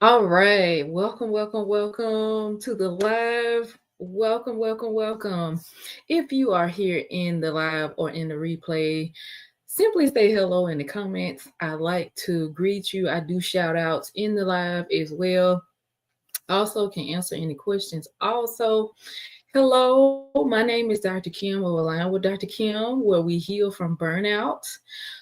All right. Welcome to the live. Welcome. If you are here in the live or in the replay, simply say hello in the comments. I like to greet you. I do shout outs in the live as well. Also, can answer any questions. Also, hello, my name is Dr. Kim of Align with Dr. Kim, where we heal from burnout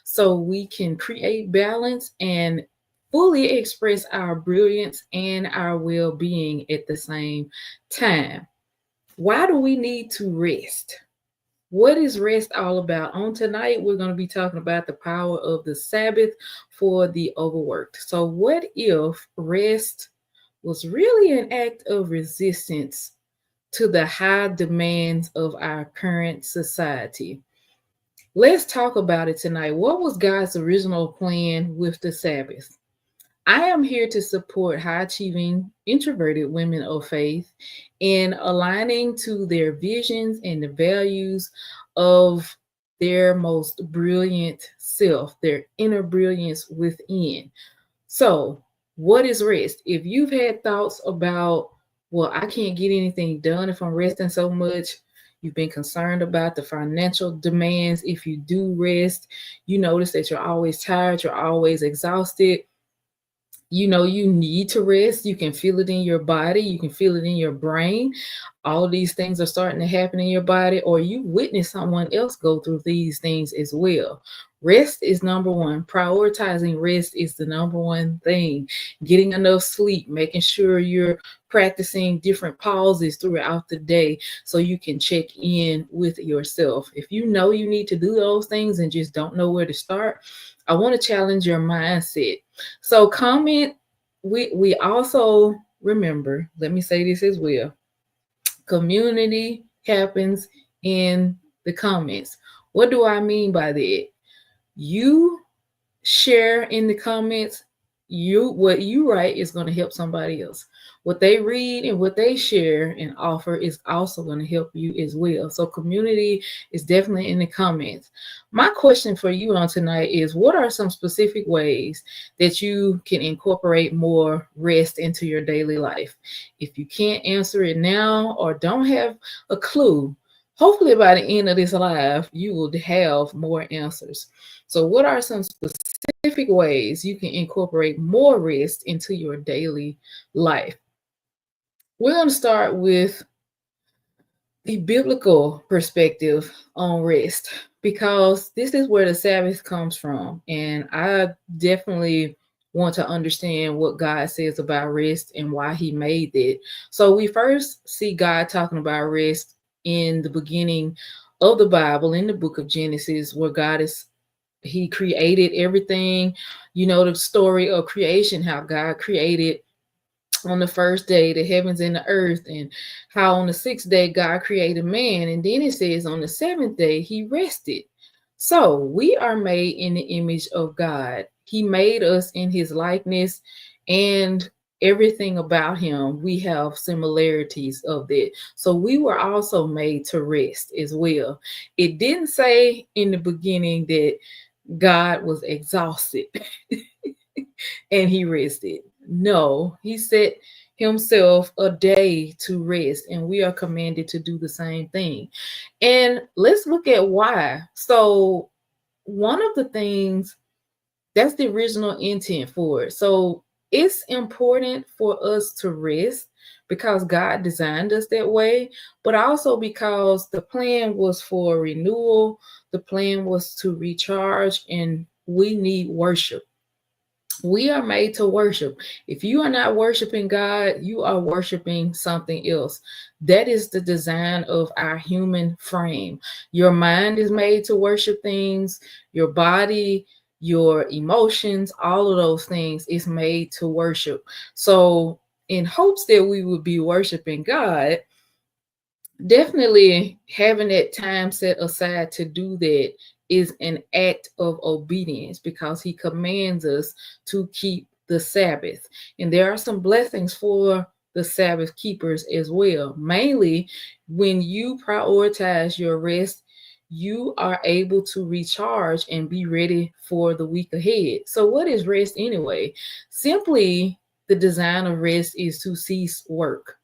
so we can create balance and fully express our brilliance and our well being at the same time. Why do we need to rest? What is rest all about? On tonight, we're going to be talking about the power of the Sabbath for the overworked. So, what if rest was really an act of resistance to the high demands of our current society? Let's talk about it tonight. What was God's original plan with the Sabbath? I am here to support high achieving introverted women of faith in aligning to their visions and the values of their most brilliant self, their inner brilliance within. So, what is rest? If you've had thoughts about, well, I can't get anything done if I'm resting so much, you've been concerned about the financial demands. If you do rest, you notice that you're always tired, you're always exhausted. You know, you need to rest. You can feel it in your body, you can feel it in your brain. All of these things are starting to happen in your body, or you witness someone else go through these things as well. Rest is number one. Prioritizing rest is the number one thing. Getting enough sleep, making sure you're practicing different pauses throughout the day so you can check in with yourself. If you know you need to do those things and just don't know where to start, I want to challenge your mindset. So comment. We also remember, let me say this as well. Community happens in the comments. What do I mean by that? You share in the comments, you what you write is going to help somebody else. What they read and what they share and offer is also going to help you as well. So community is definitely in the comments. My question for you on tonight is, what are some specific ways that you can incorporate more rest into your daily life? If you can't answer it now or don't have a clue, hopefully by the end of this live you will have more answers. So what are some specific ways you can incorporate more rest into your daily life? We're going to start with the biblical perspective on rest because this is where the Sabbath comes from. And I definitely want to understand what God says about rest and why he made it. So we first see God talking about rest in the beginning of the Bible, in the book of Genesis, where he created everything. You know the story of creation, how God created on the first day the heavens and the earth, and how on the sixth day God created man. And then it says on the seventh day he rested. So we are made in the image of God. He made us in his likeness, and everything about him, we have similarities of that. So we were also made to rest as well. It didn't say in the beginning that God was exhausted and he rested. No, he set himself a day to rest, and we are commanded to do the same thing. And let's look at why. So, one of the things, that's the original intent for it. So, it's important for us to rest because God designed us that way, but also because the plan was for renewal, the plan was to recharge, and we need worship. We are made to worship. If you are not worshiping God, you are worshiping something else. That is the design of our human frame. Your mind is made to worship things, your body, your emotions, all of those things is made to worship. So, in hopes that we would be worshiping God, definitely having that time set aside to do that is an act of obedience because he commands us to keep the Sabbath. And there are some blessings for the Sabbath keepers as well. Mainly, when you prioritize your rest, you are able to recharge and be ready for the week ahead. So, what is rest anyway? Simply the design of rest is to cease work.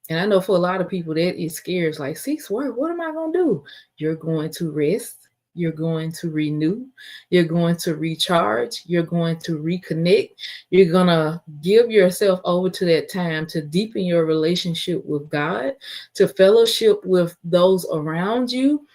And I know for a lot of people that is scary. It's like, cease work, what am I going to do? You're going to rest. You're going to renew. You're going to recharge. You're going to reconnect. You're going to give yourself over to that time to deepen your relationship with God, to fellowship with those around you,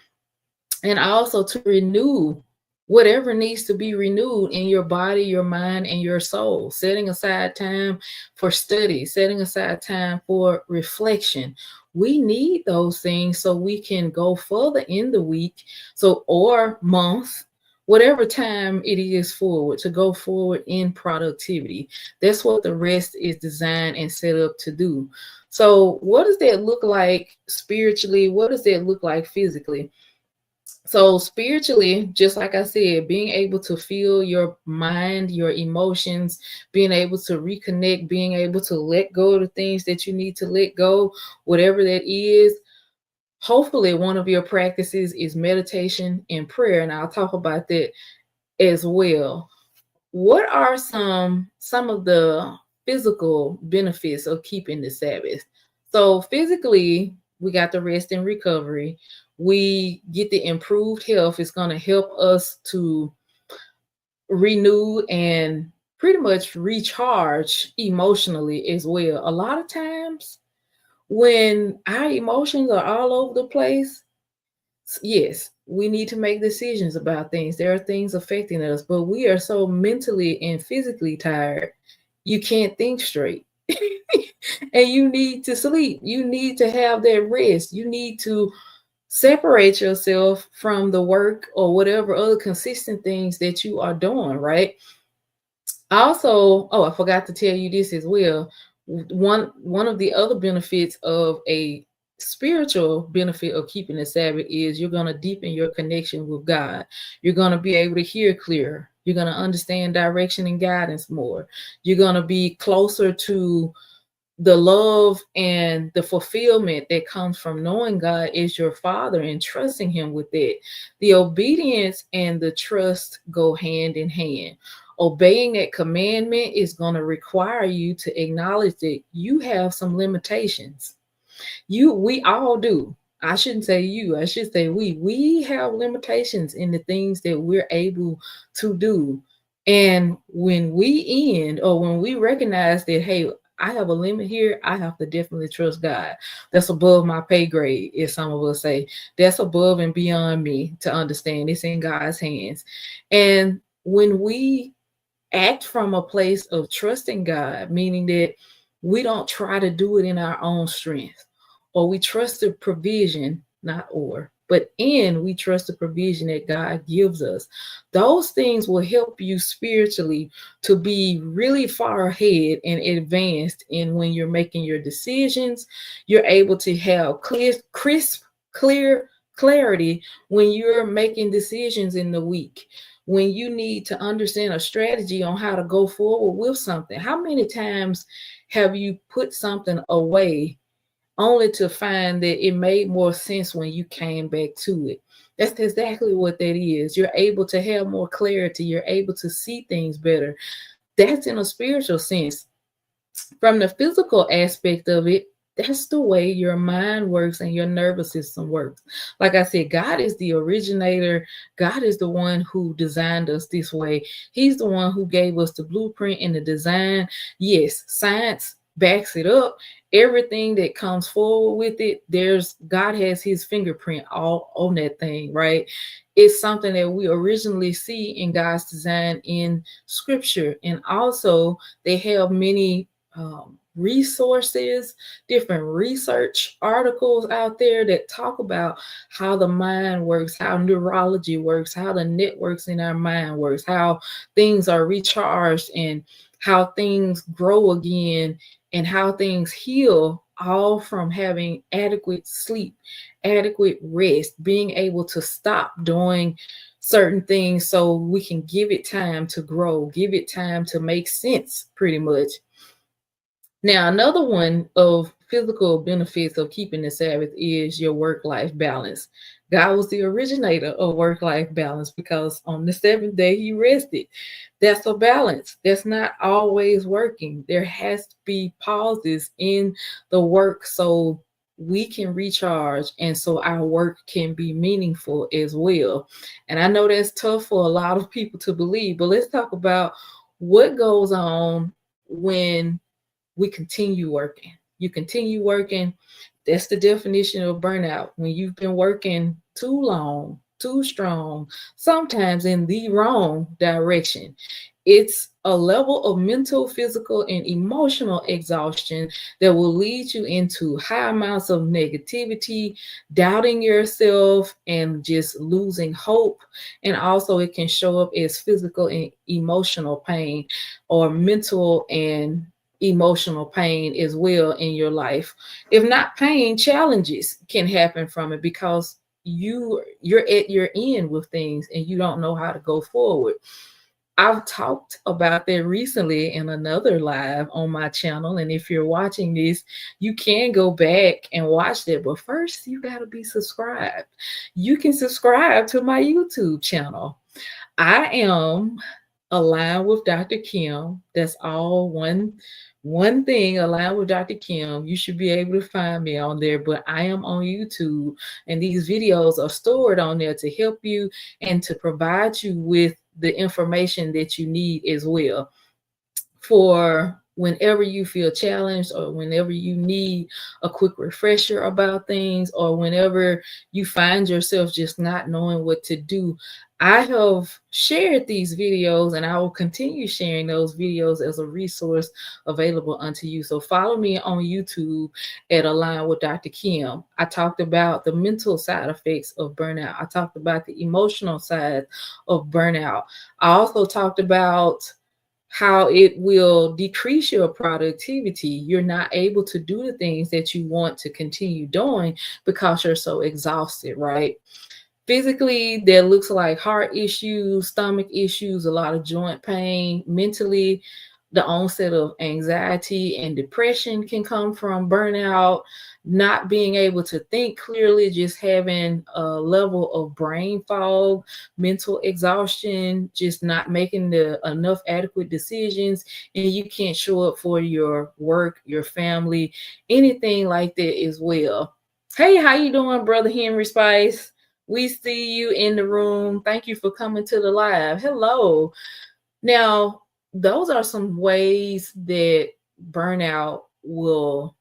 and also to renew whatever needs to be renewed in your body, your mind, and your soul. Setting aside time for study, setting aside time for reflection. We need those things so we can go further in the week, so or month, whatever time it is forward, to go forward in productivity. That's what the rest is designed and set up to do. So what does that look like spiritually? What does that look like physically? So spiritually, just like I said, being able to feel your mind, your emotions, being able to reconnect, being able to let go of the things that you need to let go, whatever that is. Hopefully one of your practices is meditation and prayer, and I'll talk about that as well. What are some of the physical benefits of keeping the Sabbath? So physically, we got the rest and recovery. We get the improved health. It's going to help us to renew and pretty much recharge emotionally as well. A lot of times when our emotions are all over the place, yes, we need to make decisions about things. There are things affecting us, but we are so mentally and physically tired, you can't think straight. And you need to sleep. You need to have that rest. You need to separate yourself from the work or whatever other consistent things that you are doing, right? Also, oh, I forgot to tell you this as well. One of the other benefits of a spiritual benefit of keeping the Sabbath is you're going to deepen your connection with God. You're going to be able to hear clearer. You're going to understand direction and guidance more. You're going to be closer to the love and the fulfillment that comes from knowing God is your Father and trusting Him with it. The obedience and the trust go hand in hand. Obeying that commandment is going to require you to acknowledge that you have some limitations. We all do. I shouldn't say you, I should say we have limitations in the things that we're able to do. And when we end, or when we recognize that, hey, I have a limit here, I have to definitely trust God. That's above my pay grade, as some of us say. That's above and beyond me to understand. It's in God's hands. And when we act from a place of trusting God, meaning that we don't try to do it in our own strength, or we trust the provision, not or, but we trust the provision that God gives us. Those things will help you spiritually to be really far ahead and advanced in when you're making your decisions. You're able to have clear clarity when you're making decisions in the week, when you need to understand a strategy on how to go forward with something. How many times have you put something away only to find that it made more sense when you came back to it? That's exactly what that is. You're able to have more clarity. You're able to see things better. That's in a spiritual sense. From the physical aspect of it, that's the way your mind works and your nervous system works. Like I said, God is the originator. God is the one who designed us this way. He's the one who gave us the blueprint and the design. Yes, science backs it up. Everything that comes forward with it, God has his fingerprint all on that thing, right? It's something that we originally see in God's design in scripture. And also they have many resources, different research articles out there that talk about how the mind works, how neurology works, how the networks in our mind works, how things are recharged, and how things grow again, and how things heal, all from having adequate sleep, adequate rest, being able to stop doing certain things so we can give it time to grow, give it time to make sense, pretty much. Now, another one of physical benefits of keeping the Sabbath is your work-life balance. God was the originator of work-life balance because on the seventh day he rested. That's a balance. That's not always working. There has to be pauses in the work so we can recharge and so our work can be meaningful as well. And I know that's tough for a lot of people to believe, but let's talk about what goes on when we continue working. You continue working. That's the definition of burnout. When you've been working too long, too strong, sometimes in the wrong direction. It's a level of mental, physical, and emotional exhaustion that will lead you into high amounts of negativity, doubting yourself, and just losing hope. And also, it can show up as physical and emotional pain or mental and emotional pain as well in your life. If not pain, challenges can happen from it because you're at your end with things and you don't know how to go forward. I've talked about that recently in another live on my channel. And if you're watching this, you can go back and watch that. But first, you got to be subscribed. You can subscribe to my YouTube channel. I am aligned with Dr. Kim. That's all one thing, aligned with Dr. Kim. You should be able to find me on there, but I am on YouTube and these videos are stored on there to help you and to provide you with the information that you need as well for whenever you feel challenged or whenever you need a quick refresher about things or whenever you find yourself just not knowing what to do. I have shared these videos and I will continue sharing those videos as a resource available unto you. So follow me on YouTube at Align with Dr. Kim. I talked about the mental side effects of burnout. I talked about the emotional side of burnout. I also talked about how it will decrease your productivity. You're not able to do the things that you want to continue doing because you're so exhausted, right? Physically, that looks like heart issues, stomach issues, a lot of joint pain. Mentally, the onset of anxiety and depression can come from burnout, not being able to think clearly, just having a level of brain fog, mental exhaustion, just not making the enough adequate decisions, and you can't show up for your work, your family, anything like that as well. Hey, how you doing, Brother Henry Spice? We see you in the room. Thank you for coming to the live. Hello. Now, those are some ways that burnout will,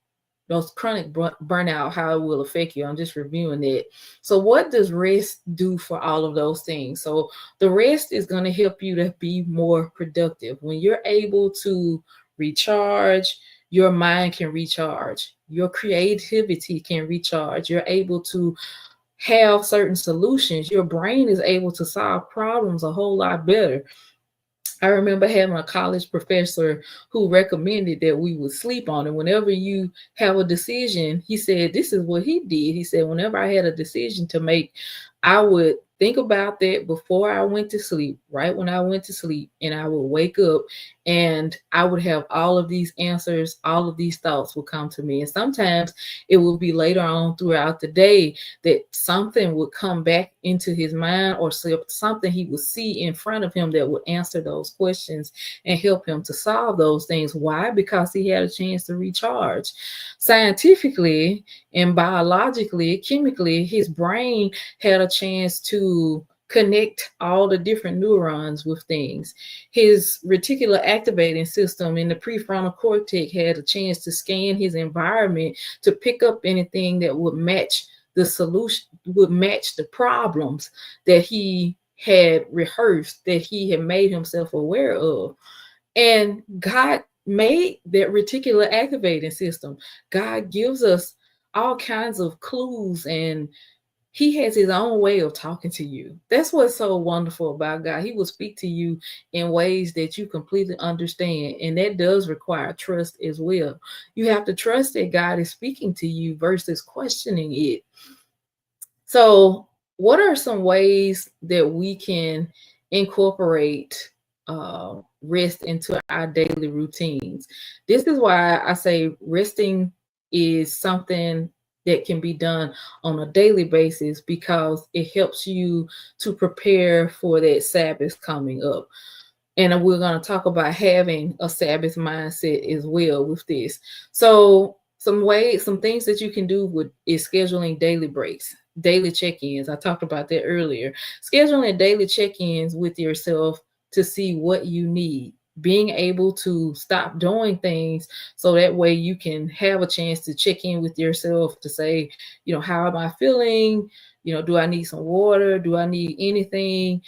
those chronic burnout, how it will affect you. I'm just reviewing it. So, what does rest do for all of those things? So, the rest is going to help you to be more productive. When you're able to recharge, your mind can recharge, your creativity can recharge, you're able to have certain solutions. Your brain is able to solve problems a whole lot better. I remember having a college professor who recommended that we would sleep on it. Whenever you have a decision, he said, this is what he did. He said, whenever I had a decision to make, I would think about that before I went to sleep, right when I went to sleep, and I would wake up and I would have all of these answers, all of these thoughts would come to me. And sometimes it would be later on throughout the day that something would come back into his mind or something he would see in front of him that would answer those questions and help him to solve those things. Why? Because he had a chance to recharge. Scientifically and biologically, chemically, his brain had a chance to connect all the different neurons with things. His reticular activating system in the prefrontal cortex had a chance to scan his environment to pick up anything that would match the solution, would match the problems that he had rehearsed, that he had made himself aware of. And God made that reticular activating system. God gives us all kinds of clues, and he has his own way of talking to you. That's what's so wonderful about God. He will speak to you in ways that you completely understand. And that does require trust as well. You have to trust that God is speaking to you versus questioning it. So, what are some ways that we can incorporate rest into our daily routines? This is why I say resting is something that can be done on a daily basis because it helps you to prepare for that Sabbath coming up. And we're going to talk about having a Sabbath mindset as well with this. So, some things that you can do with is scheduling daily breaks, daily check-ins. I talked about that earlier. Scheduling daily check-ins with yourself to see what you need. Being able to stop doing things so that way you can have a chance to check in with yourself to say, how am I feeling? Do I need some water? Do I need anything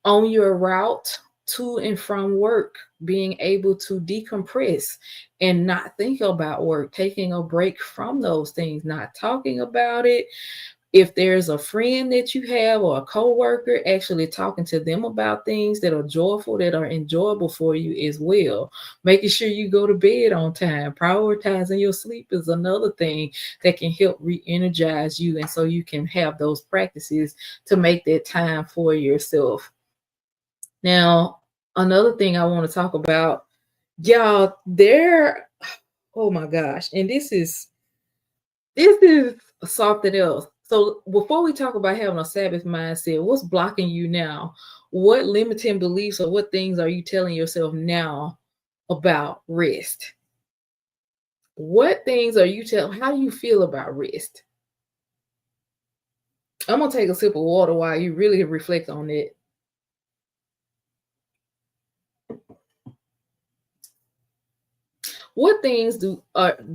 on your route to and from work? Being able to decompress and not think about work, taking a break from those things, not talking about it. If there's a friend that you have or a coworker, actually talking to them about things that are joyful, that are enjoyable for you as well. Making sure you go to bed on time, prioritizing your sleep is another thing that can help re-energize you, and so you can have those practices to make that time for yourself. Now, another thing I want to talk about, y'all, oh my gosh, and this is something else. So before we talk about having a Sabbath mindset, what's blocking you now? What limiting beliefs or what things are you telling yourself now about rest? What things are you telling? How do you feel about rest? I'm gonna take a sip of water while you really reflect on it. What things do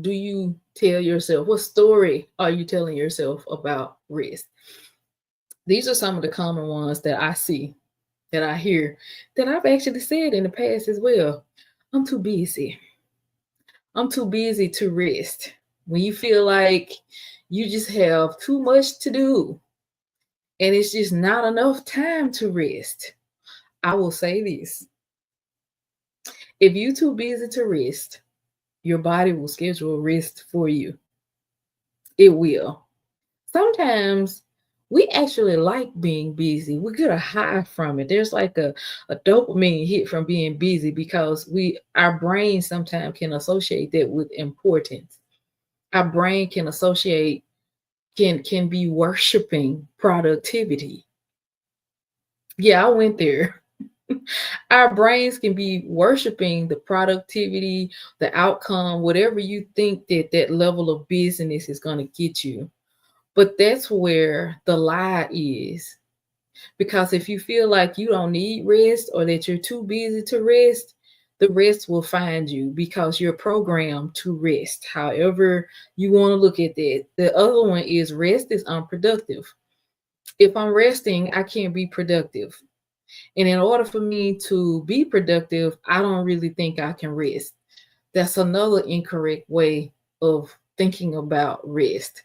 you tell yourself? What story are you telling yourself about rest? These are some of the common ones that I see, that I hear, that I've actually said in the past as well. I'm too busy. I'm too busy to rest. When you feel like you just have too much to do and it's just not enough time to rest, I will say this. If you're too busy to rest, your body will schedule rest for you. It will. Sometimes we actually like being busy. We get a high from it. There's like a dopamine hit from being busy because our brain sometimes can associate that with importance. Our brain can associate can be worshiping productivity. Yeah, I went there. Our brains can be worshiping the productivity, the outcome, whatever you think that level of business is going to get you. But that's where the lie is. Because if you feel like you don't need rest or that you're too busy to rest, the rest will find you because you're programmed to rest. However, you want to look at that. The other one is rest is unproductive. If I'm resting, I can't be productive. And in order for me to be productive, I don't really think I can rest. That's another incorrect way of thinking about rest,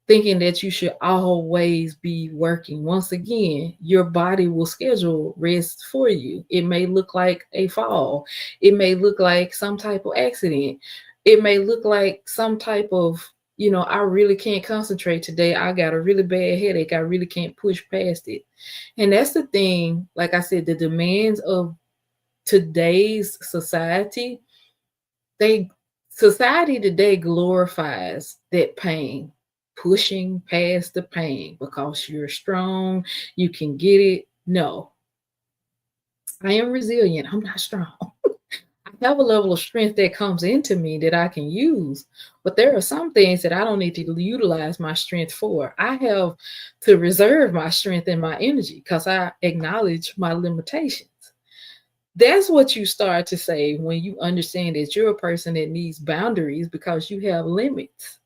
thinking that you should always be working. Once again, your body will schedule rest for you. It may look like a fall, it may look like some type of accident, it may look like some type of, I really can't concentrate today. I got a really bad headache. I really can't push past it. And that's the thing, like I said, the demands of today's society, they society today glorifies that pain, pushing past the pain because you're strong, you can get it. No, I am resilient. I'm not strong. I have a level of strength that comes into me that I can use, but there are some things that I don't need to utilize my strength for. I have to reserve my strength and my energy because I acknowledge my limitations. That's what you start to say when you understand that you're a person that needs boundaries because you have limits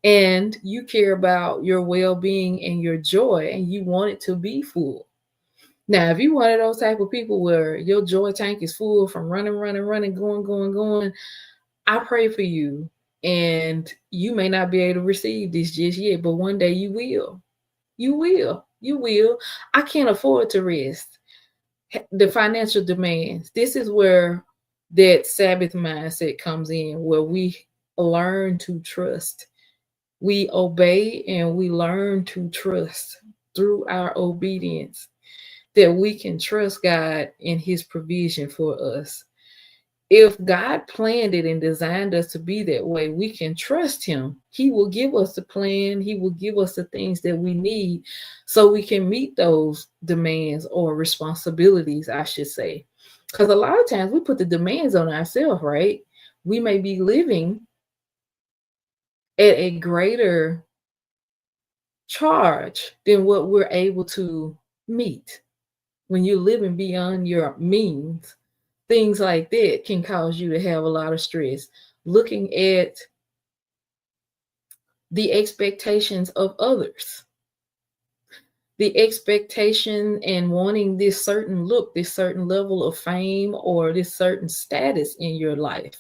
and you care about your well-being and your joy and you want it to be full. Now, if you're one of those type of people where your joy tank is full from running, running, running, going, going, going, I pray for you. And you may not be able to receive this just yet, but one day you will. You will. You will. I can't afford to rest. The financial demands. This is where that Sabbath mindset comes in, where we learn to trust. We obey and we learn to trust through our obedience, that we can trust God in his provision for us. If God planned it and designed us to be that way, we can trust him. He will give us the plan. He will give us the things that we need so we can meet those demands or responsibilities, I should say. Because a lot of times we put the demands on ourselves, right? We may be living at a greater charge than what we're able to meet. When you're living beyond your means, things like that can cause you to have a lot of stress. Looking at the expectations of others, the expectation and wanting this certain look, this certain level of fame, or this certain status in your life,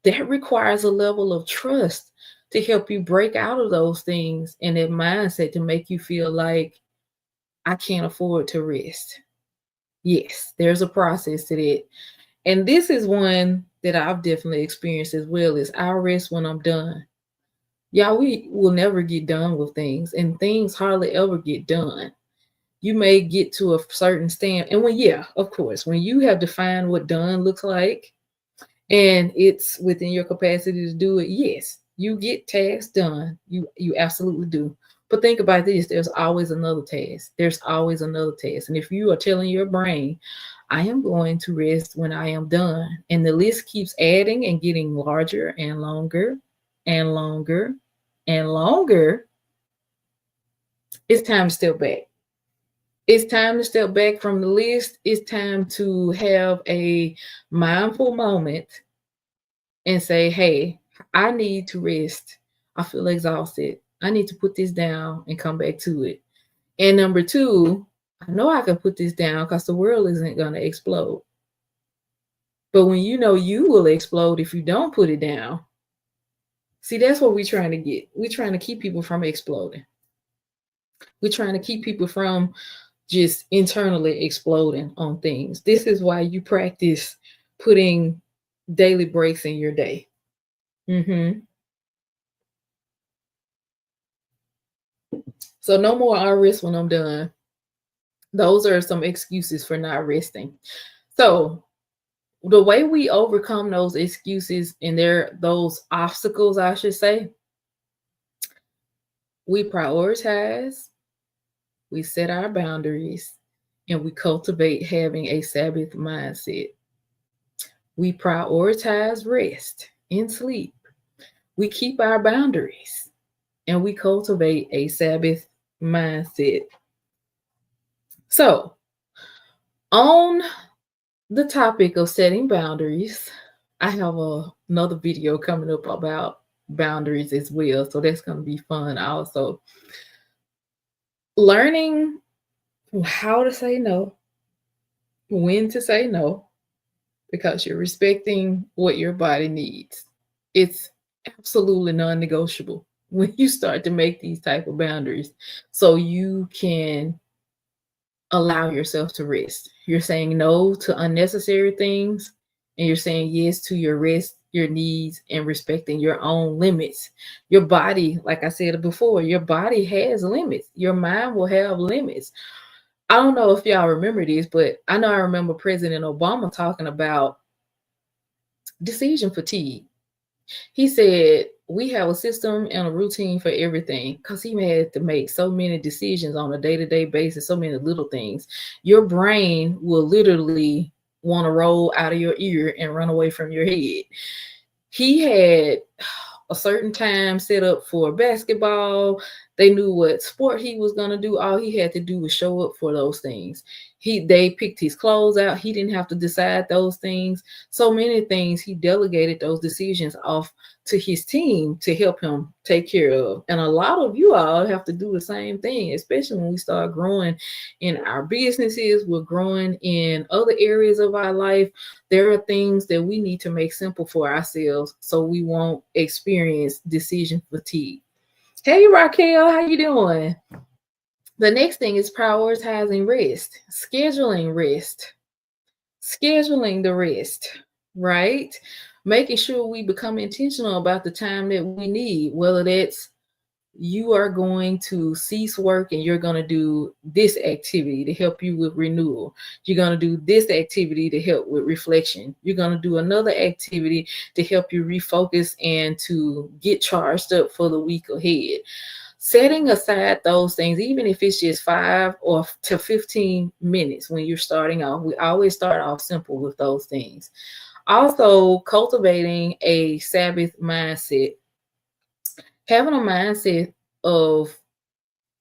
that requires a level of trust to help you break out of those things and that mindset to make you feel like I can't afford to rest. Yes, there's a process to that. And this is one that I've definitely experienced as well, is I'll rest when I'm done. Y'all, we will never get done with things, and things hardly ever get done. You may get to a certain stand, and yeah, of course, when you have defined what done looks like, and it's within your capacity to do it, yes, you get tasks done. You absolutely do. But think about this, there's always another task. There's always another task. And if you are telling your brain, I am going to rest when I am done, and the list keeps adding and getting larger and longer and longer and longer, it's time to step back. It's time to step back from the list. It's time to have a mindful moment and say, hey, I need to rest. I feel exhausted. I need to put this down and come back to it. And number two, I know I can put this down because the world isn't going to explode. But when you know you will explode if you don't put it down, see, that's what we're trying to get. We're trying to keep people from exploding. We're trying to keep people from just internally exploding on things. This is why you practice putting daily breaks in your day. So no more I rest when I'm done. Those are some excuses for not resting. So the way we overcome those excuses and those obstacles, I should say, we prioritize, we set our boundaries, and we cultivate having a Sabbath mindset. We prioritize rest and sleep. We keep our boundaries, and we cultivate a Sabbath mindset. So, on the topic of setting boundaries, I have another video coming up about boundaries as well. So that's going to be fun also. Learning how to say no, when to say no, because you're respecting what your body needs. It's absolutely non-negotiable when you start to make these type of boundaries so you can allow yourself to rest. You're saying no to unnecessary things, and you're saying yes to your rest, your needs, and respecting your own limits. Your body, like I said before, your body has limits. Your mind will have limits. I don't know if y'all remember this, but I know I remember President Obama talking about decision fatigue. He said we have a system and a routine for everything because he had to make so many decisions on a day-to-day basis, so many little things. Your brain will literally want to roll out of your ear and run away from your head. He had a certain time set up for basketball. They knew what sport he was going to do. All he had to do was show up for those things. They picked his clothes out. He didn't have to decide those things. So many things he delegated those decisions off to his team to help him take care of. And a lot of you all have to do the same thing, especially when we start growing in our businesses, we're growing in other areas of our life. There are things that we need to make simple for ourselves so we won't experience decision fatigue. Hey Raquel, how you doing? The next thing is prioritizing rest, scheduling the rest, right? Making sure we become intentional about the time that we need, whether that's you are going to cease work and you're going to do this activity to help you with renewal. You're going to do this activity to help with reflection. You're going to do another activity to help you refocus and to get charged up for the week ahead. Setting aside those things, even if it's just 5 to 15 minutes when you're starting off, we always start off simple with those things. Also, cultivating a Sabbath mindset, having a mindset of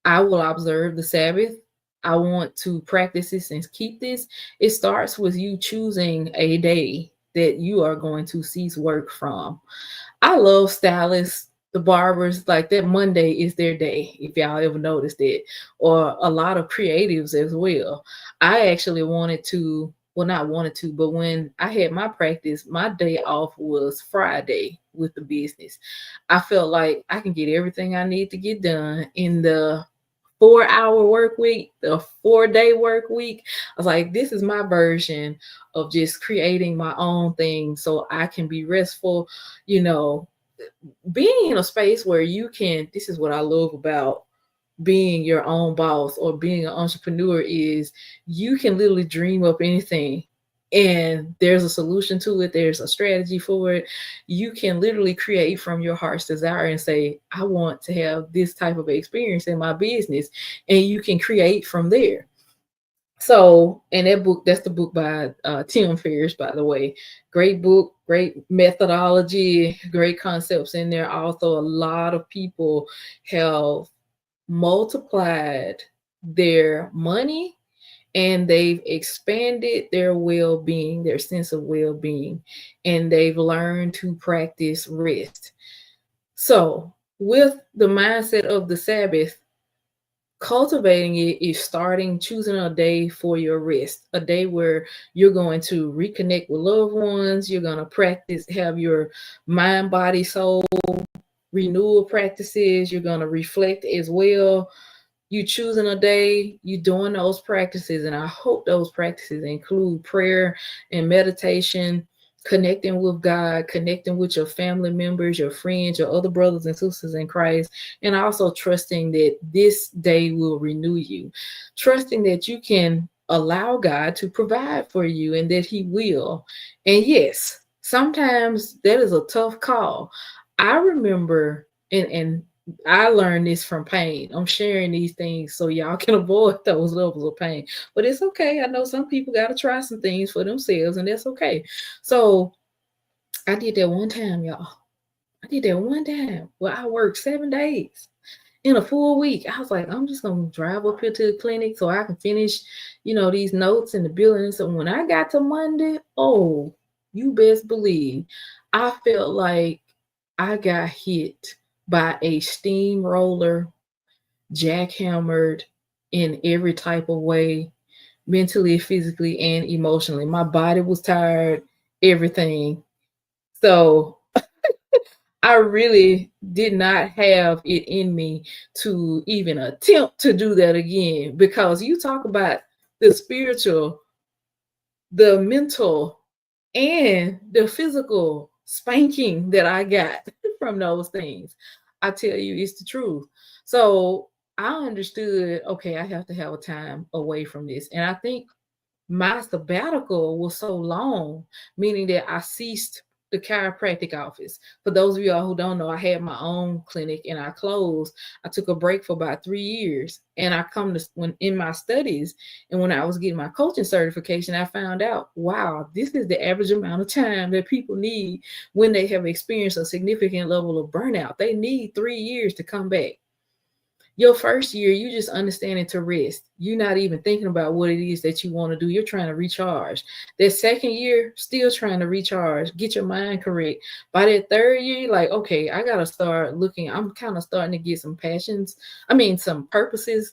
I will observe the Sabbath. I want to practice this and keep this. It starts with you choosing a day that you are going to cease work from. I love stylists, the barbers, like that Monday is their day, if y'all ever noticed it, or a lot of creatives as well. I actually wanted to, well, not wanted to, but when I had my practice, my day off was Friday with the business. I felt like I can get everything I need to get done in the 4 hour work week, the 4 day work week. I was like, this is my version of just creating my own thing so I can be restful, you know, being in a space where you can, this is what I love about being your own boss or being an entrepreneur is you can literally dream up anything and there's a solution to it, there's a strategy for it. You can literally create from your heart's desire and say, I want to have this type of experience in my business, and you can create from there. So, and that book, that's the book by Tim Ferriss, by the way. Great book, great methodology, great concepts in there. Also, a lot of people have multiplied their money and they've expanded their well-being, their sense of well-being, and they've learned to practice rest. So, with the mindset of the Sabbath, cultivating it is starting choosing a day for your rest, a day where you're going to reconnect with loved ones, you're going to practice, have your mind, body, soul renewal practices, you're going to reflect as well. You choosing a day, you doing those practices, and I hope those practices include prayer and meditation, connecting with God, connecting with your family members, your friends, your other brothers and sisters in Christ, and also trusting that this day will renew you, trusting that you can allow God to provide for you and that He will. And yes, sometimes that is a tough call. I remember, and I learned this from pain. I'm sharing these things so y'all can avoid those levels of pain. But it's okay. I know some people got to try some things for themselves, and that's okay. So I did that one time, y'all. I did that one time where I worked 7 days in a full week. I was like, I'm just gonna drive up here to the clinic so I can finish, these notes in the building. So when I got to Monday, oh, you best believe I felt like I got hit by a steamroller, jackhammered in every type of way, mentally, physically, and emotionally. My body was tired, everything. So I really did not have it in me to even attempt to do that again, because you talk about the spiritual, the mental, and the physical spanking that I got from those things. I tell you, it's the truth. So I understood, okay, I have to have a time away from this. And I think my sabbatical was so long, meaning that I ceased the chiropractic office. For those of y'all who don't know, I had my own clinic and I closed. I took a break for about 3 years, and I come to when in my studies and when I was getting my coaching certification, I found out, wow, this is the average amount of time that people need when they have experienced a significant level of burnout. They need 3 years to come back. Your first year, you just understanding to rest. You're not even thinking about what it is that you want to do. You're trying to recharge. That second year, still trying to recharge, get your mind correct. By that third year, you're like, okay, I got to start looking. I'm kind of starting to get some passions. Some purposes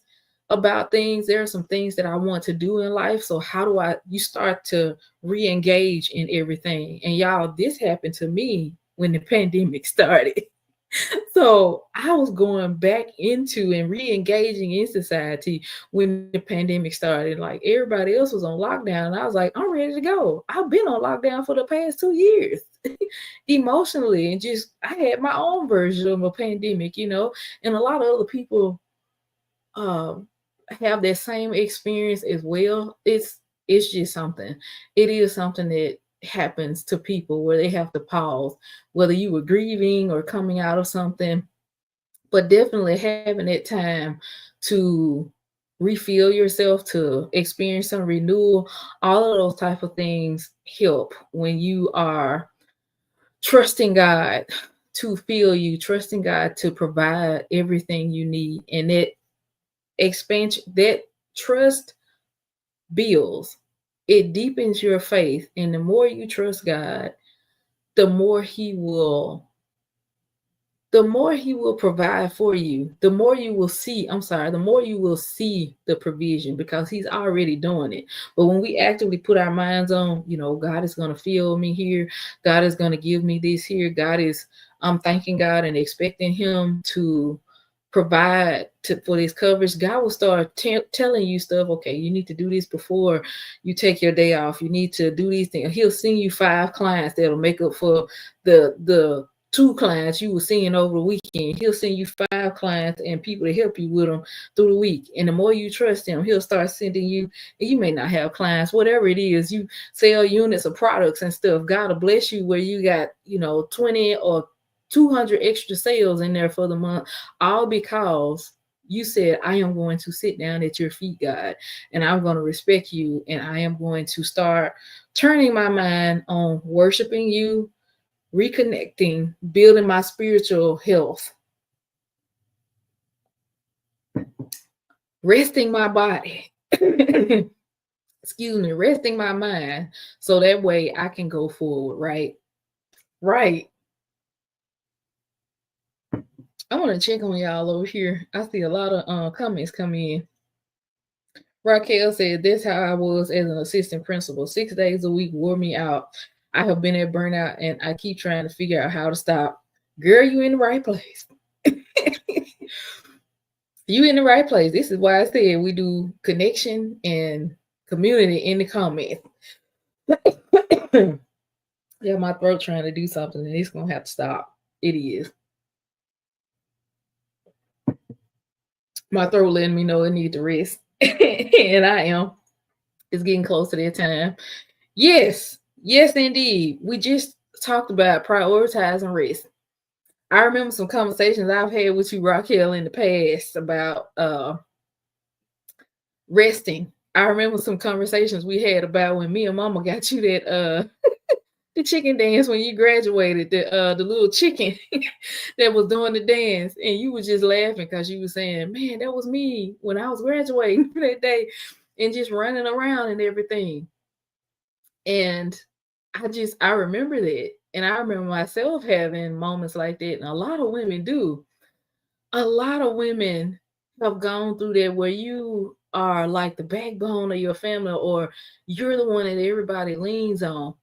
about things. There are some things that I want to do in life. So how do you start to re-engage in everything? And y'all, this happened to me when the pandemic started. So I was going back into and re-engaging in society when the pandemic started. Like everybody else was on lockdown, and I was like, I'm ready to go. I've been on lockdown for the past 2 years. emotionally, and just I had my own version of a pandemic, and a lot of other people um have that same experience as well. It's just something. It is something that happens to people where they have to pause, whether you were grieving or coming out of something, but definitely having that time to refill yourself, to experience some renewal. All of those type of things help when you are trusting God to fill you, trusting God to provide everything you need. And that expansion, that trust builds, it deepens your faith. And the more you trust God, the more he will provide for you. The more you will see, the more you will see the provision, because he's already doing it. But when we actively put our minds on, God is going to fill me here, God is going to give me this here, I'm thanking God and expecting him to provide for this coverage. God will start telling you stuff. Okay, you need to do this before you take your day off. You need to do these things. He'll send you 5 clients that'll make up for the 2 clients you were seeing over the weekend. He'll send you 5 clients and people to help you with them through the week. And the more you trust him, he'll start sending you, and you may not have clients, whatever it is, you sell units of products and stuff. God will bless you where you got, 20 or 200 extra sales in there for the month, all because you said, I am going to sit down at your feet, God, and I'm going to respect you, and I am going to start turning my mind on worshiping you, reconnecting, building my spiritual health, resting my body, resting my mind, so that way I can go forward, right? Right. I want to check on y'all over here. I see a lot of comments come in. Raquel said, that's how I was as an assistant principal. 6 days a week wore me out. I have been at burnout and I keep trying to figure out how to stop. Girl, you in the right place. You in the right place. This is why I said we do connection and community in the comments. Yeah, my throat trying to do something and it's going to have to stop. It is. My throat letting me know it needs to rest. And I am. It's getting close to that time. Yes, indeed. We just talked about prioritizing rest. I remember some conversations I've had with you, Raquel, in the past about resting. I remember some conversations we had about when me and Mama got you that the chicken dance when you graduated, the little chicken that was doing the dance, and you were just laughing because you were saying, man, that was me when I was graduating that day, and just running around and everything. And I remember that. And I remember myself having moments like that. And a lot of women do. A lot of women have gone through that where you are like the backbone of your family, or you're the one that everybody leans on.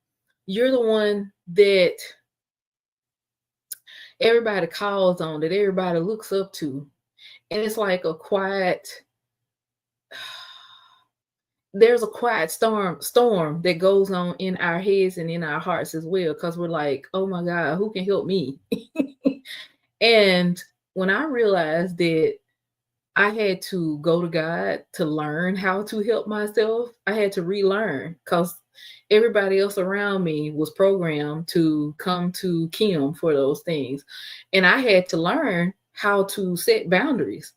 You're the one that everybody calls on, that everybody looks up to. And it's like there's a quiet storm that goes on in our heads and in our hearts as well, because we're like, oh my God, who can help me? And when I realized that I had to go to God to learn how to help myself, I had to relearn, because everybody else around me was programmed to come to Kim for those things. And I had to learn how to set boundaries.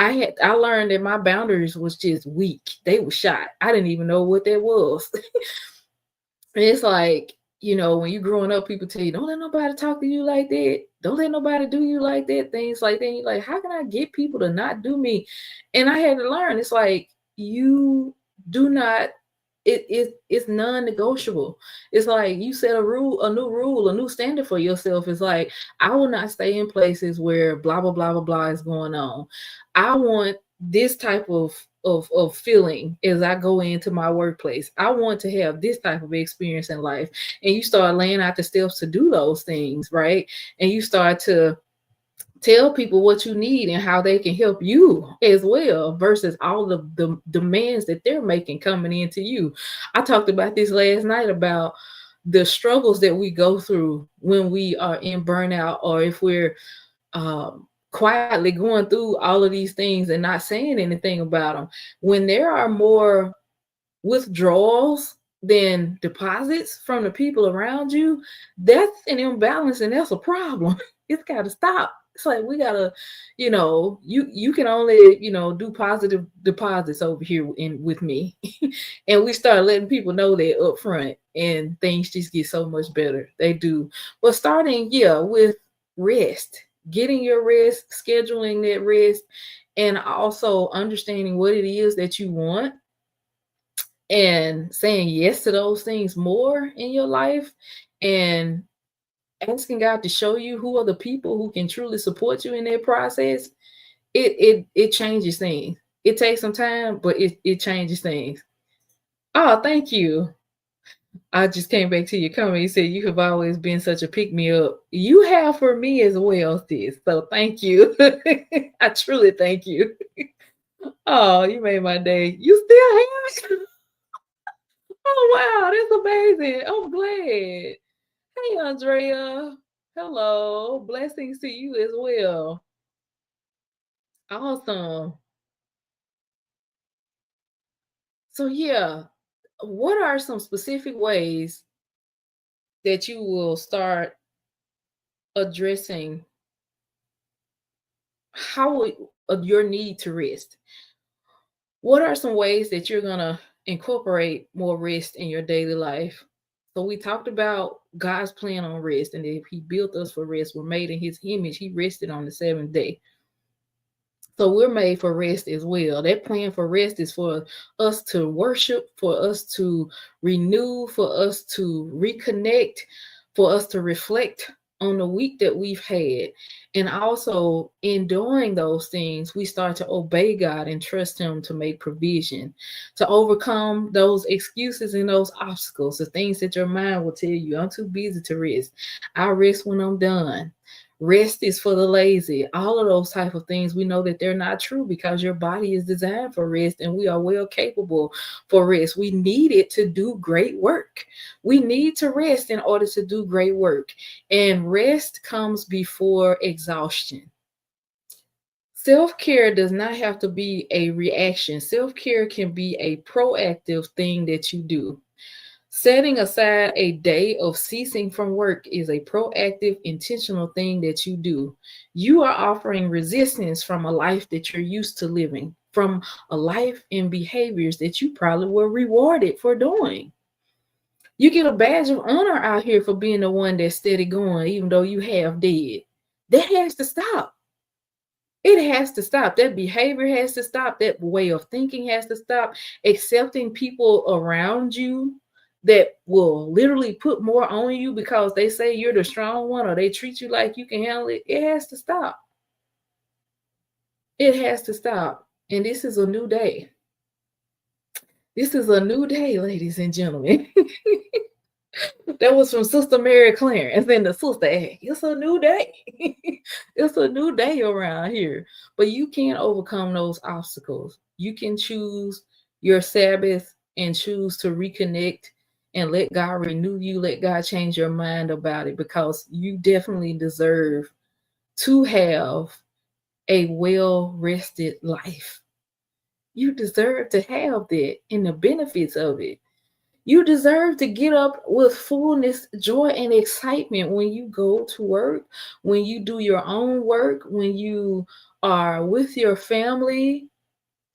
I learned that my boundaries was just weak. They were shot. I didn't even know what that was. And it's like, when you're growing up, people tell you, don't let nobody talk to you like that. Don't let nobody do you like that. Things like that. And you're like, how can I get people to not do me? And I had to learn. It's like, you do not, it's non-negotiable. It's like you set a new standard for yourself. It's like, I will not stay in places where blah, blah, blah, blah, blah is going on. I want this type of feeling as I go into my workplace. I want to have this type of experience in life. And you start laying out the steps to do those things, right? And you start to tell people what you need and how they can help you as well, versus all of the demands that they're making coming into you. I talked about this last night about the struggles that we go through when we are in burnout, or if we're quietly going through all of these things and not saying anything about them, when there are more withdrawals than deposits from the people around you, that's an imbalance and that's a problem. It's got to stop. It's like we gotta, you can only, do positive deposits over here in with me. And we start letting people know that up front, and things just get so much better. They do. But starting, yeah, with rest, getting your rest, scheduling that rest, and also understanding what it is that you want and saying yes to those things more in your life, and asking God to show you who are the people who can truly support you in that process. It changes things. It takes some time, but it changes things. Oh, thank you. I just came back to your comment. You said you have always been such a pick me up. You have for me as well, sis. So thank you. I truly thank you. Oh, you made my day. You still have it? Oh wow, that's amazing. I'm glad. Hey, Andrea. Hello. Blessings to you as well. Awesome. So, yeah, what are some specific ways that you will start addressing your need to rest? What are some ways that you're going to incorporate more rest in your daily life? So, we talked about God's plan on rest, and if He built us for rest, we're made in His image. He rested on the seventh day. So we're made for rest as well. That plan for rest is for us to worship, for us to renew, for us to reconnect, for us to reflect on the week that we've had. And also, in doing those things, we start to obey God and trust Him to make provision, to overcome those excuses and those obstacles, the things that your mind will tell you, I'm too busy to rest. I'll rest when I'm done. Rest is for the lazy. All of those type of things, we know that they're not true, because your body is designed for rest, and we are well capable for rest. We need it to do great work. We need to rest in order to do great work. And rest comes before exhaustion. Self-care does not have to be a reaction. Self-care can be a proactive thing that you do. Setting aside a day of ceasing from work is a proactive, intentional thing that you do. You are offering resistance from a life that you're used to living, from a life and behaviors that you probably were rewarded for doing. You get a badge of honor out here for being the one that's steady going, even though you half dead. That has to stop. It has to stop. That behavior has to stop. That way of thinking has to stop. Accepting people around you that will literally put more on you because they say you're the strong one, or they treat you like you can handle it. It has to stop. It has to stop. And this is a new day. This is a new day, ladies and gentlemen. That was from Sister Mary Clarence and the sister act. It's a new day. It's a new day around here. But you can overcome those obstacles. You can choose your Sabbath and choose to reconnect and let God renew you. Let God change your mind about it, because you definitely deserve to have a well rested life. You deserve to have that and the benefits of it. You deserve to get up with fullness, joy, and excitement when you go to work, when you do your own work, when you are with your family,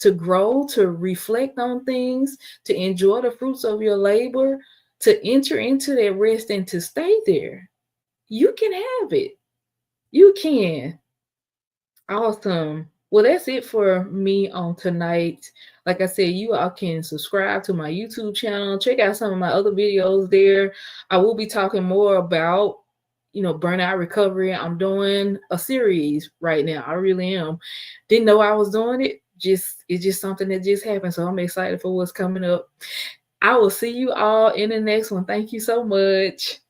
to grow, to reflect on things, to enjoy the fruits of your labor, to enter into that rest and to stay there. You can have it. You can. Awesome. Well, that's it for me on tonight. Like I said, you all can subscribe to my YouTube channel. Check out some of my other videos there. I will be talking more about, burnout recovery. I'm doing a series right now. I really am. Didn't know I was doing it. It's just something that just happened. So I'm excited for what's coming up. I will see you all in the next one. Thank you so much.